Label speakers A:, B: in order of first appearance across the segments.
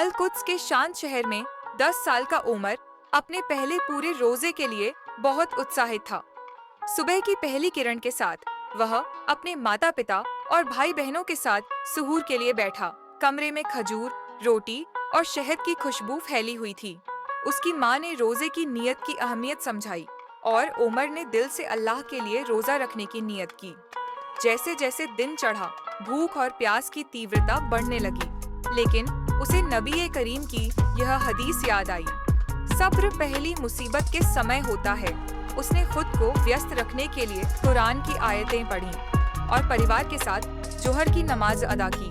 A: Al-Quds के शांत शहर में 10 साल का उमर अपने पहले पूरे रोजे के लिए बहुत उत्साहित था। सुबह की पहली किरण के साथ वह अपने माता पिता और भाई बहनों के साथ सुहूर के लिए बैठा। कमरे में खजूर, रोटी और शहद की खुशबू फैली हुई थी। उसकी माँ ने रोजे की नियत की अहमियत समझाई और उमर ने दिल से अल्लाह के लिए रोजा रखने की नियत की। जैसे जैसे दिन चढ़ा, भूख और प्यास की तीव्रता बढ़ने लगी, लेकिन उसे नबी करीम की यह हदीस याद आई। सब्र पहली मुसीबत के समय होता है। उसने खुद को व्यस्त रखने के लिए कुरान की आयतें पढ़ीं और परिवार के साथ जोहर की नमाज अदा की।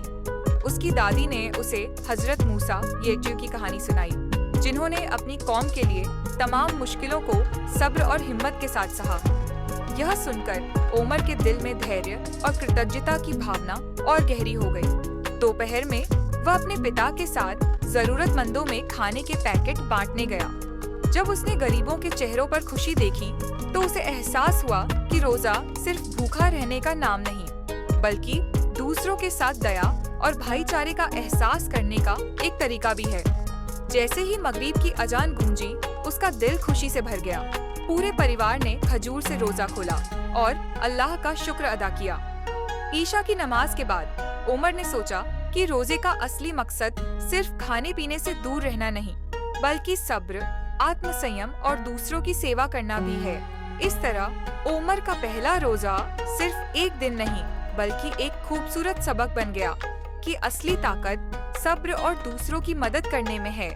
A: उसकी दादी ने उसे हजरत मूसा यीशु की कहानी सुनाई, जिन्होंने अपनी कौम के लिए तमाम मुश्किलों को सब्र और हिम्मत के साथ सहा। यह सुनकर उमर के दिल में धैर्य और कृतज्ञता की भावना और गहरी हो गई। दोपहर में वह अपने पिता के साथ जरूरतमंदों में खाने के पैकेट बांटने गया। जब उसने गरीबों के चेहरों पर खुशी देखी तो उसे एहसास हुआ कि रोजा सिर्फ भूखा रहने का नाम नहीं, बल्कि दूसरों के साथ दया और भाईचारे का एहसास करने का एक तरीका भी है। जैसे ही मगरिब की अजान गूंजी, उसका दिल खुशी से भर गया। पूरे परिवार ने खजूर से रोजा खोला और अल्लाह का शुक्र अदा किया। ईशा की नमाज के बाद उमर ने सोचा कि रोजे का असली मकसद सिर्फ खाने पीने से दूर रहना नहीं, बल्कि सब्र, आत्मसंयम और दूसरों की सेवा करना भी है। इस तरह उमर का पहला रोजा सिर्फ एक दिन नहीं, बल्कि एक खूबसूरत सबक बन गया कि असली ताकत सब्र और दूसरों की मदद करने में है।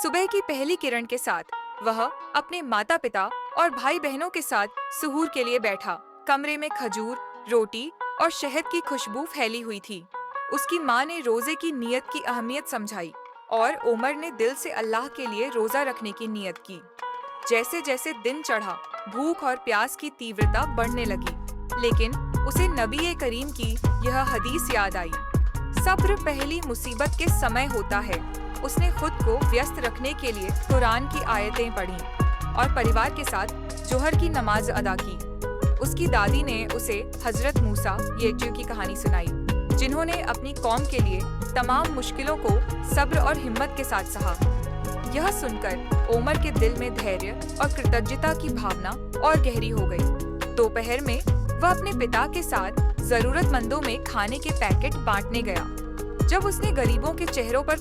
A: सुबह की पहली किरण के साथ वह अपने माता पिता और भाई बहनों के साथ सुहूर के लिए बैठा। कमरे में खजूर, रोटी और शहद की खुशबू फैली हुई थी। उसकी माँ ने रोजे की नियत की अहमियत समझाई और उमर ने दिल से अल्लाह के लिए रोजा रखने की नियत की। जैसे जैसे दिन चढ़ा, भूख और प्यास की तीव्रता बढ़ने लगी, लेकिन उसे नबी करीम की यह हदीस याद आई। सब्र पहली मुसीबत के समय होता है। उसने खुद को व्यस्त रखने के लिए कुरान की आयतें पढ़ीं और परिवार के साथ जोहर की नमाज अदा की। उसकी दादी ने उसे हजरत मूसा यीशु की कहानी सुनाई, जिन्होंने अपनी कौम के लिए तमाम मुश्किलों को सब्र और हिम्मत के साथ सहा। यह सुनकर उमर के दिल में धैर्य और कृतज्ञता की भावना और गहरी हो गई। दोपहर में वह अपने पिता के साथ जरूरतमंदों में खाने के पैकेट बांटने गया। जब उसने गरीबों के चेहरों पर